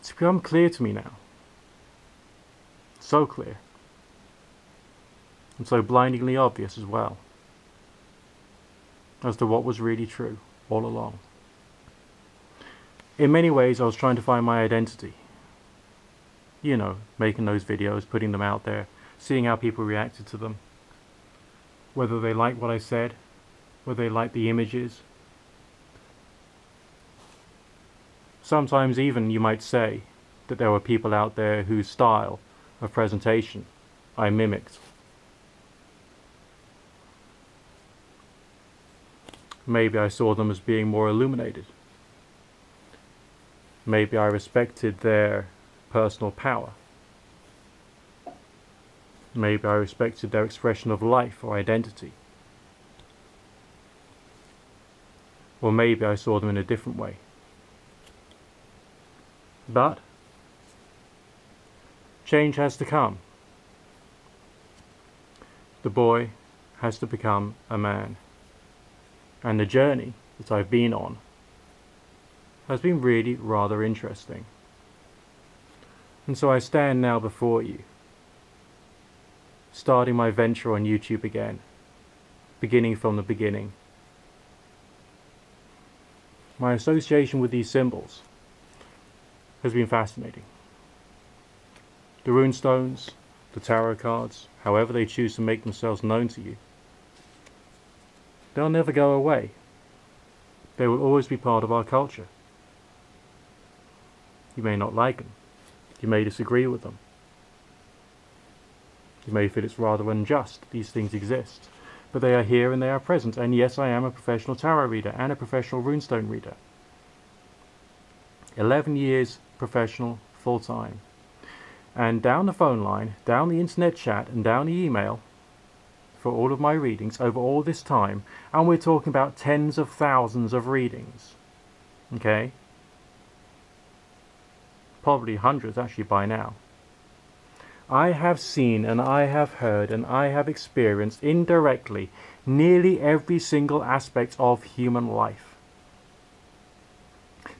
It's become clear to me now. So clear. And so blindingly obvious as well. As to what was really true all along. In many ways I was trying to find my identity. You know, making those videos, putting them out there, seeing how people reacted to them. Whether they liked what I said, whether they liked the images. Sometimes even you might say that there were people out there whose style of presentation I mimicked. Maybe I saw them as being more illuminated. Maybe I respected their personal power. Maybe I respected their expression of life or identity. Or maybe I saw them in a different way. But change has to come. The boy has to become a man. And the journey that I've been on has been really rather interesting. And so I stand now before you, starting my venture on YouTube again, beginning from the beginning. My association with these symbols has been fascinating. The rune stones, the tarot cards, however they choose to make themselves known to you, they'll never go away. They will always be part of our culture. You may not like them. You may disagree with them. You may feel it's rather unjust these things exist. But they are here and they are present. And yes, I am a professional tarot reader and a professional runestone reader. 11 years professional, full-time. And down the phone line, down the internet chat and down the email, for all of my readings over all this time, and we're talking about tens of thousands of readings, okay? Probably hundreds actually by now. I have seen and I have heard and I have experienced indirectly nearly every single aspect of human life.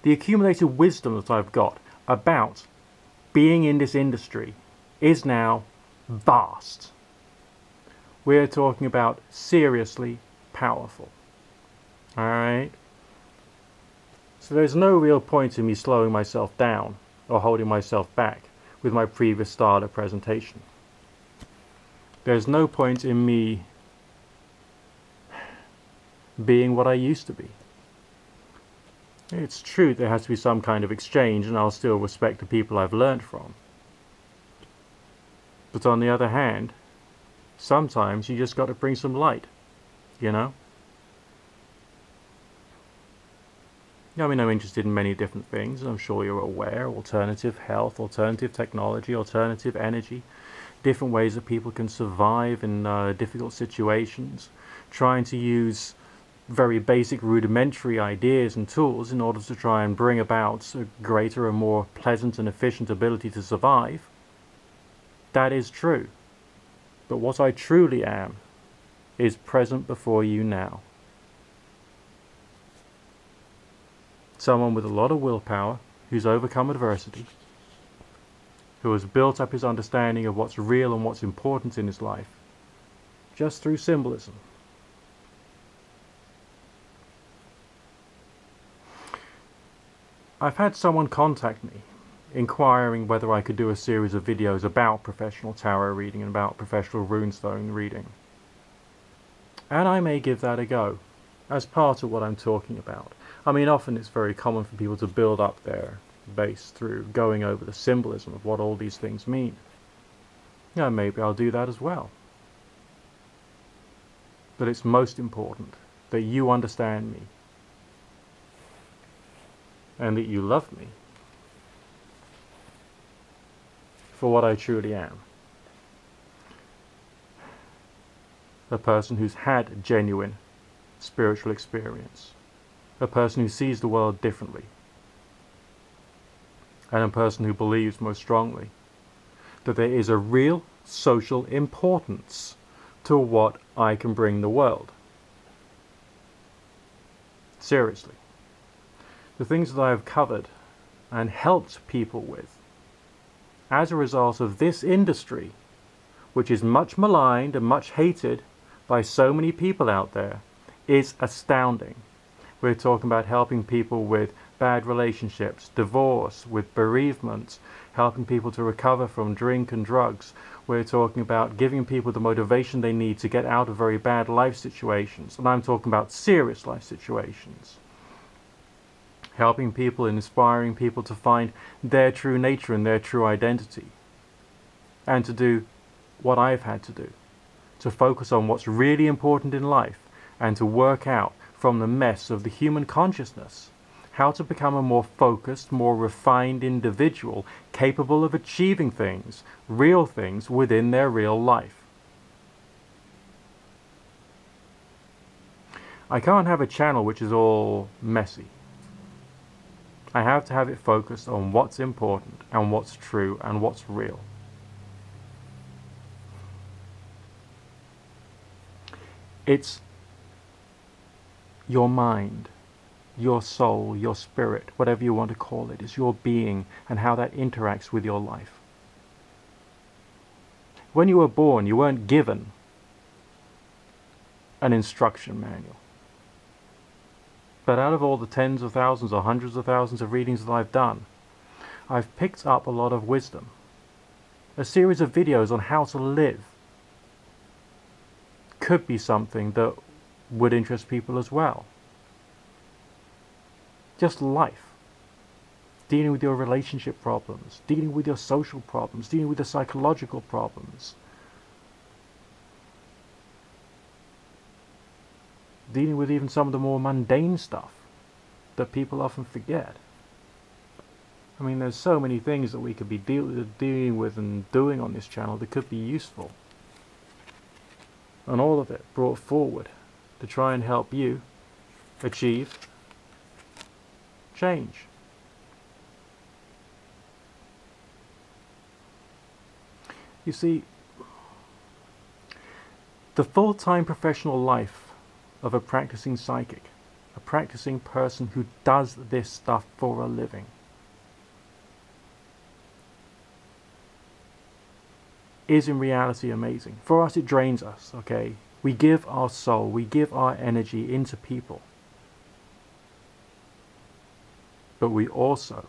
The accumulated wisdom that I've got about being in this industry is now vast. We're talking about seriously powerful. Alright? So there's no real point in me slowing myself down or holding myself back with my previous style of presentation. There's no point in me being what I used to be. It's true there has to be some kind of exchange, and I'll still respect the people I've learned from. But on the other hand, sometimes you just got to bring some light, you know? I mean, I'm interested in many different things, and I'm sure you're aware. Alternative health, alternative technology, alternative energy, different ways that people can survive in difficult situations, trying to use very basic rudimentary ideas and tools in order to try and bring about a greater and more pleasant and efficient ability to survive. That is true. But what I truly am is present before you now. Someone with a lot of willpower, who's overcome adversity, who has built up his understanding of what's real and what's important in his life, just through symbolism. I've had someone contact me, inquiring whether I could do a series of videos about professional tarot reading and about professional runestone reading. And I may give that a go, as part of what I'm talking about. I mean, often it's very common for people to build up their base through going over the symbolism of what all these things mean. Yeah, maybe I'll do that as well. But it's most important that you understand me, and that you love me for what I truly am. A person who's had genuine spiritual experience. A person who sees the world differently. And a person who believes most strongly that there is a real social importance to what I can bring the world. Seriously. The things that I have covered and helped people with as a result of this industry, which is much maligned and much hated by so many people out there, is astounding. We're talking about helping people with bad relationships, divorce, with bereavement, helping people to recover from drink and drugs. We're talking about giving people the motivation they need to get out of very bad life situations. And I'm talking about serious life situations. Helping people and inspiring people to find their true nature and their true identity. And to do what I've had to do. To focus on what's really important in life and to work out from the mess of the human consciousness how to become a more focused, more refined individual capable of achieving things, real things within their real life. I can't have a channel which is all messy. I have to have it focused on what's important and what's true and what's real. It's your mind, your soul, your spirit, whatever you want to call it. It's your being and how that interacts with your life. When you were born, you weren't given an instruction manual. But out of all the tens of thousands or hundreds of thousands of readings that I've done, I've picked up a lot of wisdom. A series of videos on how to live could be something that would interest people as well. Just life. Dealing with your relationship problems, dealing with your social problems, dealing with the psychological problems. Dealing with even some of the more mundane stuff that people often forget. I mean, there's so many things that we could be dealing with and doing on this channel that could be useful. And all of it brought forward to try and help you achieve change. You see, the full-time professional life of a practicing psychic, a practicing person who does this stuff for a living, is in reality amazing. For us, it drains us, okay? We give our soul, we give our energy into people. But we also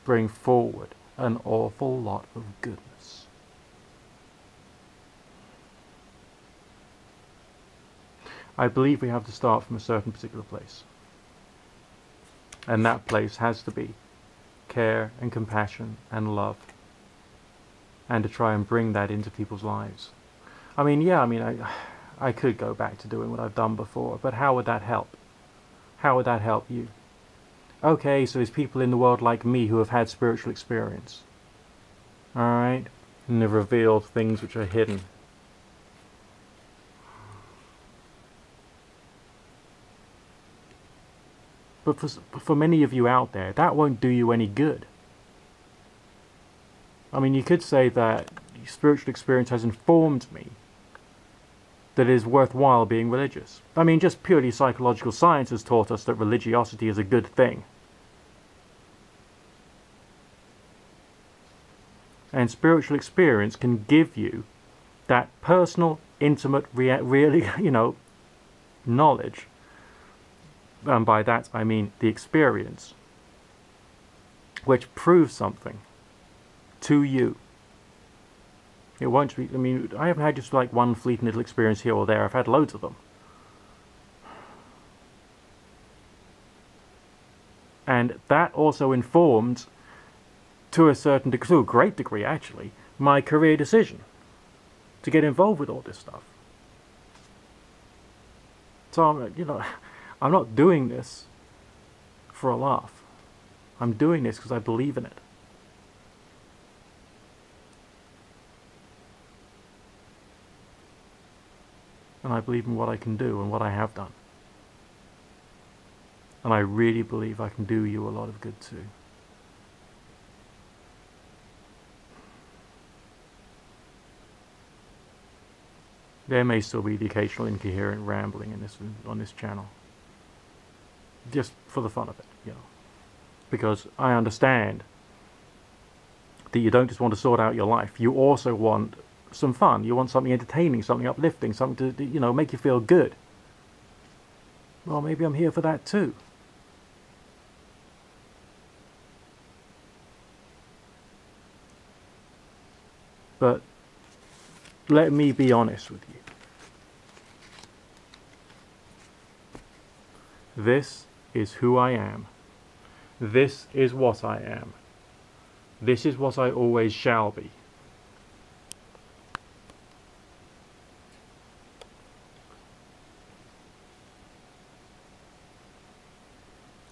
bring forward an awful lot of goodness. I believe we have to start from a certain particular place. And that place has to be care and compassion and love. And to try and bring that into people's lives. I mean, yeah, I could go back to doing what I've done before, but how would that help? How would that help you? Okay, so there's people in the world like me who have had spiritual experience. Alright? And they've revealed things which are hidden. But for many of you out there, that won't do you any good. I mean, you could say that spiritual experience has informed me that it is worthwhile being religious. I mean, just purely psychological science has taught us that religiosity is a good thing. And spiritual experience can give you that personal, intimate, really, knowledge. And by that I mean the experience, which proves something to you. It won't be, I haven't had just like one fleeting little experience here or there. I've had loads of them. And that also informed, to a great degree actually, my career decision to get involved with all this stuff. So, I'm not doing this for a laugh. I'm doing this because I believe in it. And I believe in what I can do and what I have done. And I really believe I can do you a lot of good too. There may still be the occasional incoherent rambling on this channel. Just for the fun of it, because I understand that you don't just want to sort out your life. You also want some fun. You want something entertaining, something uplifting, something to, you know, make you feel good. Well, maybe I'm here for that too. But let me be honest with you. This is who I am. This is what I am. This is what I always shall be.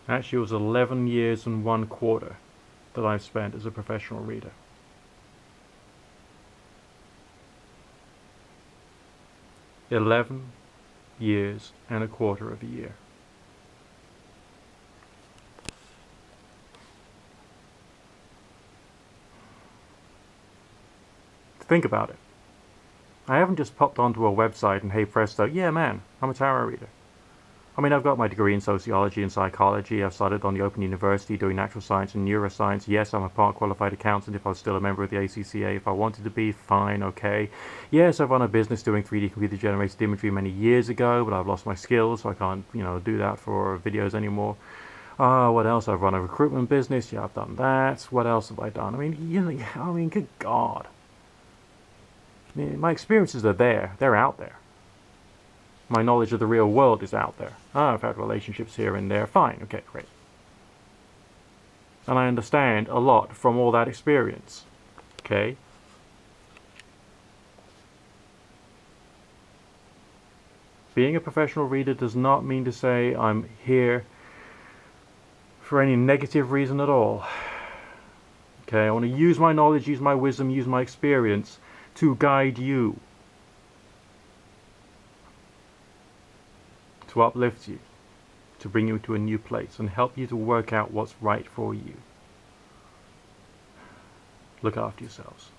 Actually, it was 11 years and 1/4 that I've spent as a professional reader. 11 years and 1/4 of a year. Think about it. I haven't just popped onto a website and hey presto, yeah man, I'm a tarot reader. I mean, I've got my degree in sociology and psychology. I've started on the Open University doing natural science and neuroscience. Yes, I'm a part qualified accountant if I was still a member of the ACCA. If I wanted to be, fine, okay. Yes, I've run a business doing 3D computer generated imagery many years ago, but I've lost my skills, so I can't, you know, do that for videos anymore. What else? I've run a recruitment business. Yeah, I've done that. What else have I done? I mean, you know, good God. I mean, my experiences are there. They're out there. My knowledge of the real world is out there. I've had relationships here and there. Fine. Okay, great. And I understand a lot from all that experience. Okay? Being a professional reader does not mean to say I'm here for any negative reason at all. Okay, I want to use my knowledge, use my wisdom, use my experience to guide you, to uplift you, to bring you to a new place and help you to work out what's right for you. Look after yourselves.